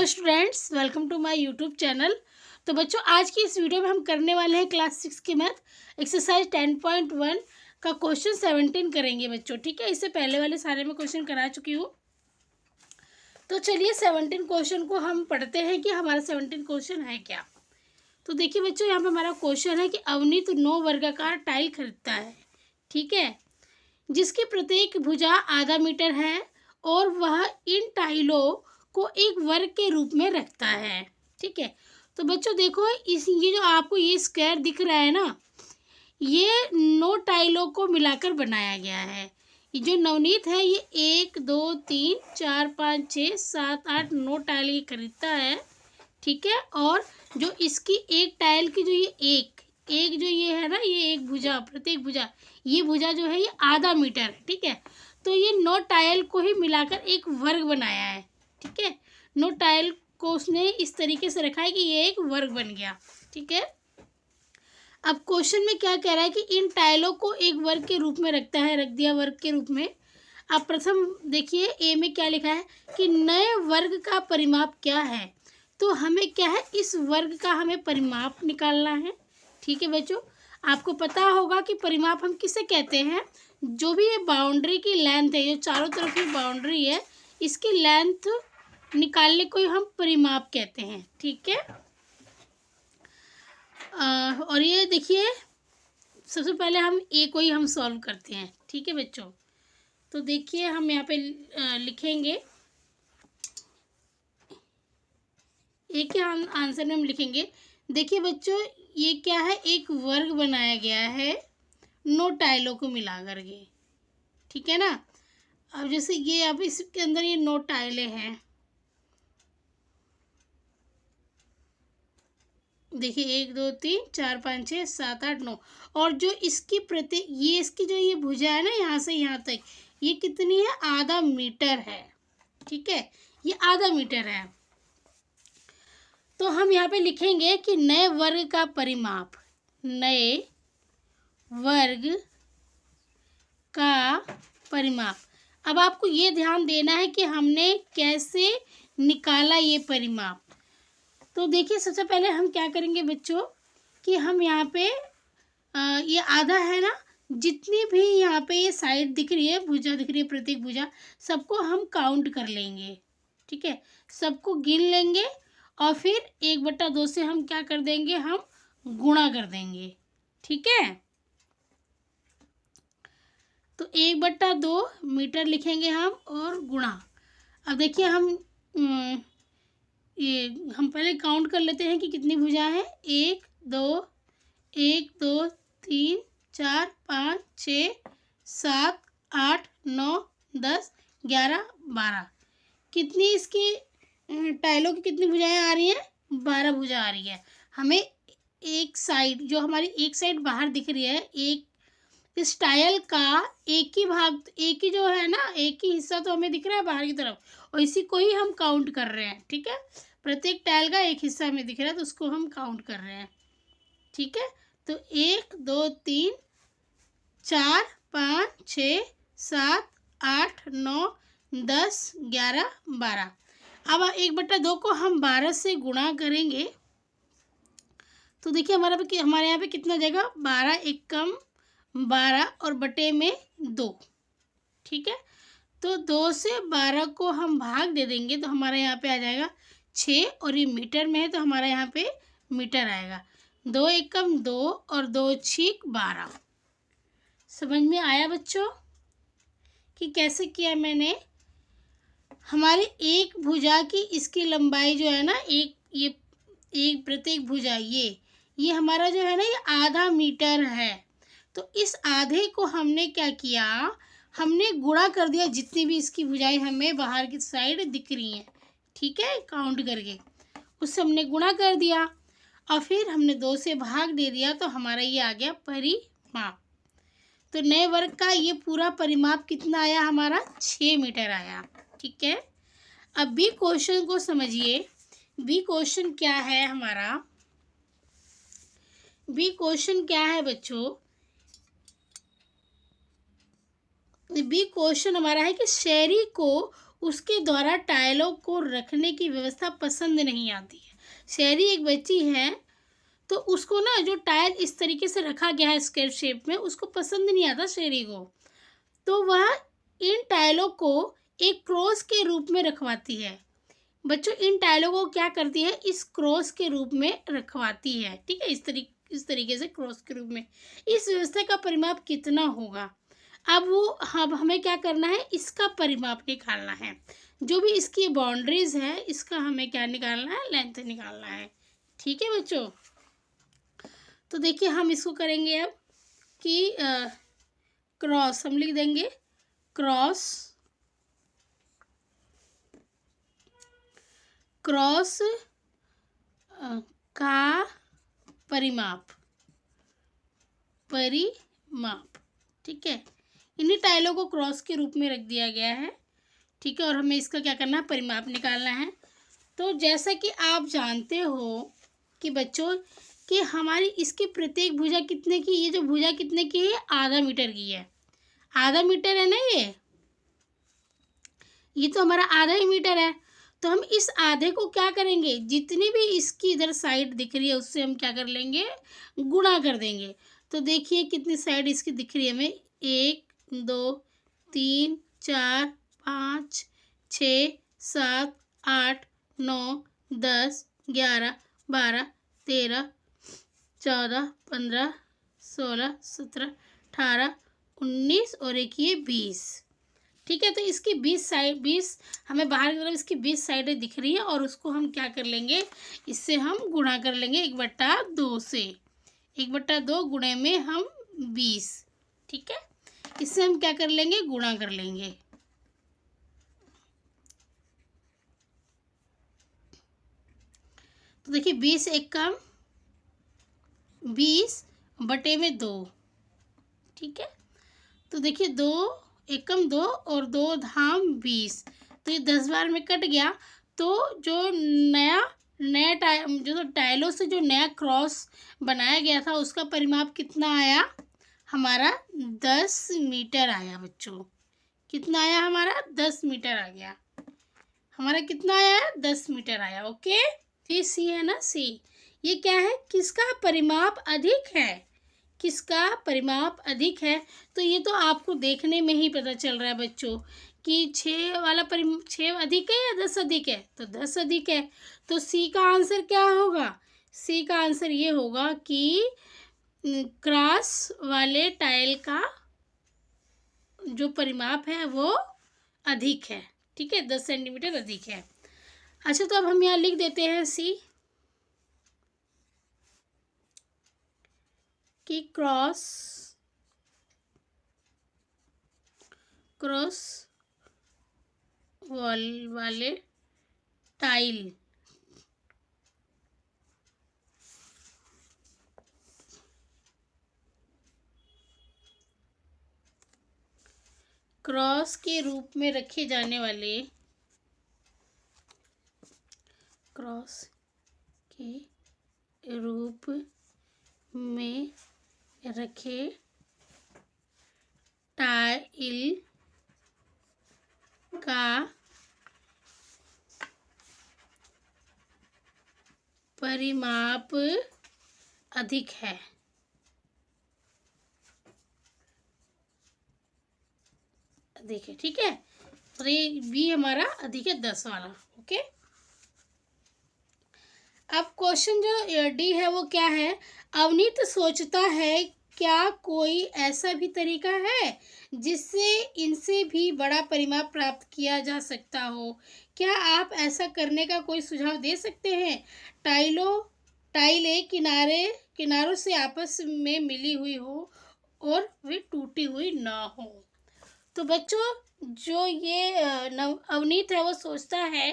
Hello students, welcome to my YouTube channel. तो बच्चों, आज की इस वीडियो में हम करने वाले हैं क्लास 6 की मैथ एक्सरसाइज 10.1 का क्वेश्चन 17 करेंगे बच्चों। ठीक है, इससे पहले वाले सारे में क्वेश्चन करा चुकी हूँ। तो चलिए 17 क्वेश्चन को हम पढ़ते हैं कि हमारा 17 क्वेश्चन है क्या। तो देखिए बच्चों, यहाँ पे हमारा क्वेश्चन है कि अवनीत 9 वर्गाकार टाइल खरीदता है। ठीक है, जिसकी प्रत्येक भुजा आधा मीटर है और वह इन टाइलों को एक वर्ग के रूप में रखता है। ठीक है, तो बच्चों देखो, ये जो आपको ये स्क्वायर दिख रहा है ना, ये 9 टाइलों को मिलाकर बनाया गया है। ये जो नवनीत है ये 1 2 3 4 5 6 7 8 9 टाइल ये खरीदता है। ठीक है, और जो इसकी एक टाइल की जो ये एक एक जो ये है ना, ये एक भुजा, प्रत्येक भुजा, ये भुजा जो है ये आधा मीटर है। ठीक है, तो ये 9 टाइल को ही मिलाकर एक वर्ग बनाया है। ठीक है, 9 टाइल को उसने इस तरीके से रखा है कि ये एक वर्ग बन गया। ठीक है, अब क्वेश्चन में क्या कह रहा है कि इन टाइलों को एक वर्ग के रूप में रखता है, रख दिया वर्ग के रूप में। अब प्रथम देखिए ए में क्या लिखा है कि नए वर्ग का परिमाप क्या है। तो हमें क्या है, इस वर्ग का हमें परिमाप निकालना है। ठीक है बच्चों, आपको पता होगा कि परिमाप हम किसे कहते हैं, जो भी ये बाउंड्री की लेंथ है, ये चारों तरफ की बाउंड्री है, इसकी लेंथ निकालने को ही हम परिमाप कहते हैं। ठीक है, और ये देखिए, सबसे पहले हम ए को ही हम सॉल्व करते हैं। ठीक है बच्चों, तो देखिए हम यहाँ पे लिखेंगे ए के आंसर में हम लिखेंगे। देखिए बच्चों, ये क्या है, एक वर्ग बनाया गया है 9 टाइलों को मिला करके। ठीक है ना, अब जैसे ये अब इसके अंदर ये 9 टाइलें हैं। देखिए 1 2 3 4 5 6 7 8 9, और जो इसकी प्रत्येक ये इसकी जो ये भुजा है ना, यहाँ से यहाँ तक ये कितनी है, आधा मीटर है। ठीक है, ये आधा मीटर है। तो हम यहाँ पे लिखेंगे कि नए वर्ग का परिमाप, नए वर्ग का परिमाप। अब आपको ये ध्यान देना है कि हमने कैसे निकाला ये परिमाप। तो देखिए सबसे पहले हम क्या करेंगे बच्चों कि हम यहाँ पे ये आधा है ना, जितनी भी यहाँ पे ये साइड दिख रही है, भुजा दिख रही है, प्रत्येक भुजा, सबको हम काउंट कर लेंगे। ठीक है, सबको गिन लेंगे और फिर 1/2 से हम क्या कर देंगे, हम गुणा कर देंगे। ठीक है, तो 1/2 मीटर लिखेंगे हम और गुणा। अब देखिए ये हम पहले काउंट कर लेते हैं कि कितनी भुजा है। 1 2 3 4 5 6 7 8 9 10 11 12, कितनी इसकी टाइलों की कितनी भुजाएं आ रही हैं, 12 भुजा आ रही है। हमें एक साइड, जो हमारी एक साइड बाहर दिख रही है, एक इस टाइल का एक ही भाग, एक ही जो है ना, एक ही हिस्सा तो हमें दिख रहा है बाहर की तरफ, और इसी को ही हम काउंट कर रहे हैं। ठीक है, प्रत्येक टाइल का एक हिस्सा हमें दिख रहा है, तो उसको हम काउंट कर रहे हैं। ठीक है, तो 1 2 3 4 5 6 7 8 9 10 11 12। अब 1/2 को हम 12 से गुणा करेंगे, तो देखिए हमारे यहाँ पे कितना जाएगा, 12 एक कम 12 और बटे में 2। ठीक है, तो 2 से 12 को हम भाग दे देंगे, तो हमारे यहाँ पे आ जाएगा 6, और ये मीटर में है तो हमारा यहाँ पे मीटर आएगा। 2 एक कम 2 और 2 छीक 12। समझ में आया बच्चों कि कैसे किया मैंने। हमारी एक भुजा की इसकी लंबाई जो है ना, एक प्रत्येक भुजा, ये हमारा जो है ना, ये आधा मीटर है। तो इस आधे को हमने क्या किया, हमने गुणा कर दिया जितनी भी इसकी भुजाएं हमें बाहर की साइड दिख रही हैं। ठीक है, काउंट करके उससे हमने गुणा कर दिया और फिर हमने 2 से भाग दे दिया, तो हमारा ये आ गया परिमाप। तो नए वर्ग का ये पूरा परिमाप कितना आया, हमारा 6 मीटर आया। ठीक है, अब बी क्वेश्चन को समझिए। बी क्वेश्चन क्या है हमारा, बी क्वेश्चन क्या है बच्चों, बी क्वेश्चन हमारा है कि शहरी को उसके द्वारा टाइलों को रखने की व्यवस्था पसंद नहीं आती है। शहरी एक बच्ची है, तो उसको ना जो टाइल इस तरीके से रखा गया है स्क्वायर शेप में, उसको पसंद नहीं आता शहरी को। तो वह इन टाइलों को एक क्रॉस के रूप में रखवाती है। बच्चों, इन टाइलों को क्या करती है, इस क्रॉस के रूप में रखवाती है। ठीक है, इस तरीके से क्रॉस के रूप में। इस व्यवस्था का परिमाप कितना होगा? अब हमें क्या करना है, इसका परिमाप निकालना है। जो भी इसकी बाउंड्रीज है, इसका हमें क्या निकालना है, लेंथ निकालना है। ठीक है बच्चों, तो देखिए हम इसको करेंगे अब कि क्रॉस हम लिख देंगे, क्रॉस का परिमाप। ठीक है, इन्हीं टाइलों को क्रॉस के रूप में रख दिया गया है। ठीक है, और हमें इसका क्या करना है, परिमाप निकालना है। तो जैसा कि आप जानते हो कि बच्चों कि हमारी इसकी प्रत्येक भुजा कितने की, ये जो भुजा कितने की है, आधा मीटर की है। आधा मीटर है ना, ये तो हमारा आधा ही मीटर है। तो हम इस आधे को क्या करेंगे, जितनी भी इसकी इधर साइड दिख रही है उससे हम क्या कर लेंगे, गुणा कर देंगे। तो देखिए कितनी साइड इसकी दिख रही है हमें, 1 2 3 4 5 6 7 8 9 10 11 12 13 14 15 16 17 18 19 और एक ये 20। ठीक है, तो इसकी 20 हमें बाहर की तरफ इसकी 20 साइडें दिख रही है, और उसको हम क्या कर लेंगे, इससे हम गुणा कर लेंगे 1/2 से। 1/2 गुणे में हम 20। ठीक है, इससे हम क्या कर लेंगे, गुणा कर लेंगे। तो देखिए 20 एक कम 20/2। ठीक है, तो देखिए 2 एकम 2 और 2 धाम 20, तो ये 10 बार में कट गया। तो जो नया जो टाइलों से जो नया क्रॉस बनाया गया था, उसका परिमाप कितना आया हमारा, 10 मीटर आया बच्चों। कितना आया हमारा, 10 मीटर आ गया हमारा। कितना आया, 10 मीटर आया। ओके, ये सी है ना, सी। ये क्या है, किसका परिमाप अधिक है, किसका परिमाप अधिक है। तो ये तो आपको देखने में ही पता चल रहा है बच्चों कि 6 वाला 6 अधिक है या 10 अधिक है, तो 10 अधिक है। तो सी का आंसर क्या होगा, सी का आंसर ये होगा कि क्रॉस वाले टाइल का जो परिमाप है वो अधिक है। ठीक है, 10 सेंटीमीटर अधिक है। अच्छा, तो अब हम यहाँ लिख देते हैं सी कि क्रॉस वॉल वाले टाइल क्रॉस के रूप में रखे जाने वाले, क्रॉस के रूप में रखे टाइल का परिमाप अधिक है। अधिक है, ठीक है, तो ये बी हमारा अधिक है, 10 वाला। ओके, अब क्वेश्चन जो डी है वो क्या है, अवनीत सोचता है क्या कोई ऐसा भी तरीका है जिससे इनसे भी बड़ा परिमाप प्राप्त किया जा सकता हो। क्या आप ऐसा करने का कोई सुझाव दे सकते हैं। टाइलें किनारों से आपस में मिली हुई हो और वे टूटी हुई ना हो। तो बच्चों, जो ये अवनीत है वो सोचता है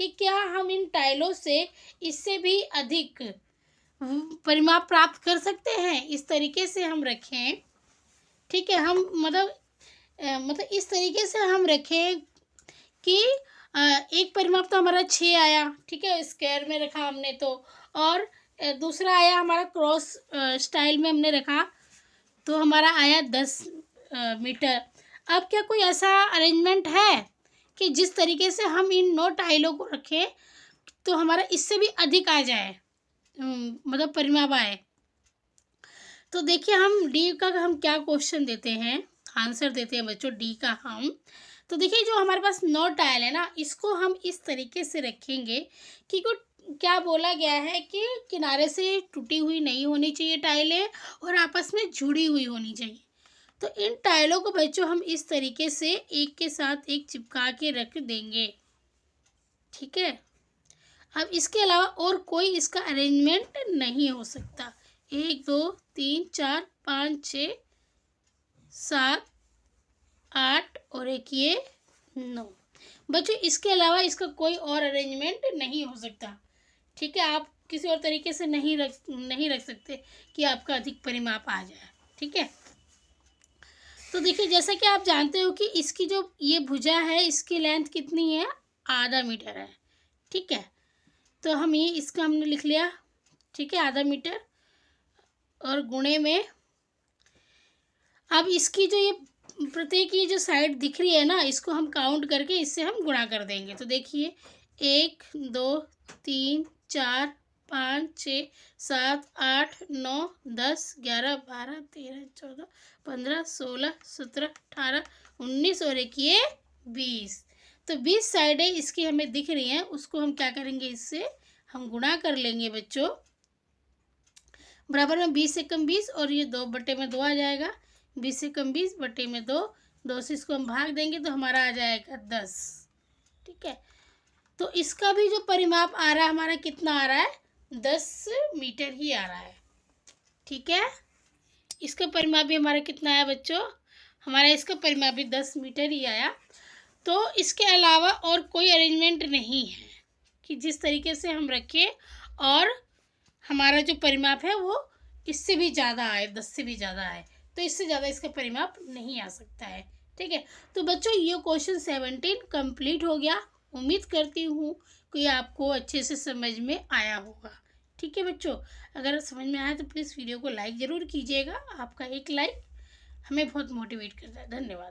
कि क्या हम इन टाइलों से इससे भी अधिक परिमाप प्राप्त कर सकते हैं, इस तरीके से हम रखें। ठीक है, हम मतलब इस तरीके से हम रखें कि एक परिमाप तो हमारा 6 आया, ठीक है, स्क्वायर में रखा हमने तो, और दूसरा आया हमारा क्रॉस स्टाइल में हमने रखा, तो हमारा आया 10 मीटर। अब क्या कोई ऐसा अरेंजमेंट है कि जिस तरीके से हम इन 9 टाइलों को रखें तो हमारा इससे भी अधिक आ जाए, मतलब परिमाप आए। तो देखिए हम डी का हम क्या क्वेश्चन देते हैं, आंसर देते हैं बच्चों डी का हम। तो देखिए जो हमारे पास 9 टाइल है ना, इसको हम इस तरीके से रखेंगे कि क्या बोला गया है कि किनारे से टूटी हुई नहीं होनी चाहिए टाइलें और आपस में जुड़ी हुई होनी चाहिए। तो इन टाइलों को बच्चों हम इस तरीके से एक के साथ एक चिपका के रख देंगे, ठीक है। अब इसके अलावा और कोई इसका अरेंजमेंट नहीं हो सकता। 1 2 3 4 5 6 7 8 और एक ये 9 बच्चों, इसके अलावा इसका कोई और अरेंजमेंट नहीं हो सकता, ठीक है। आप किसी और तरीके से नहीं रख सकते कि आपका अधिक परिमाप आ जाए, ठीक है। तो देखिए जैसा कि आप जानते हो कि इसकी जो ये भुजा है इसकी लेंथ कितनी है, आधा मीटर है, ठीक है। तो हम ये इसका हमने लिख लिया, ठीक है, आधा मीटर और गुणे में। अब इसकी जो ये प्रत्येक ये जो साइड दिख रही है ना, इसको हम काउंट करके इससे हम गुणा कर देंगे। तो देखिए 1 2 3 4 5 6 7 8 9 10 11 12 13 14 15 16 17 18 19 और एक ये 20। तो 20 साइडें इसकी हमें दिख रही हैं, उसको हम क्या करेंगे, इससे हम गुणा कर लेंगे बच्चों। बराबर में 20 से कम 20 और ये 2 बटे में 2 आ जाएगा। 20 से कम 20 बटे में 2, 2 से इसको हम भाग देंगे तो हमारा आ जाएगा 10, ठीक है। तो इसका भी जो परिमाप आ रहा है हमारा कितना आ रहा है, 10 मीटर ही आ रहा है, ठीक है। इसका परिमाप भी हमारा कितना आया बच्चों, हमारा इसका परिमाप भी 10 मीटर ही आया। तो इसके अलावा और कोई अरेंजमेंट नहीं है कि जिस तरीके से हम रखें और हमारा जो परिमाप है वो इससे भी ज़्यादा आए, 10 से भी ज़्यादा आए। तो इससे ज़्यादा इसका परिमाप नहीं आ सकता है, ठीक है। तो बच्चों ये क्वेश्चन 17 कंप्लीट हो गया। उम्मीद करती हूँ कि आपको अच्छे से समझ में आया होगा, ठीक है बच्चों। अगर समझ में आया तो प्लीज़ वीडियो को लाइक ज़रूर कीजिएगा। आपका एक लाइक हमें बहुत मोटिवेट करता है। धन्यवाद।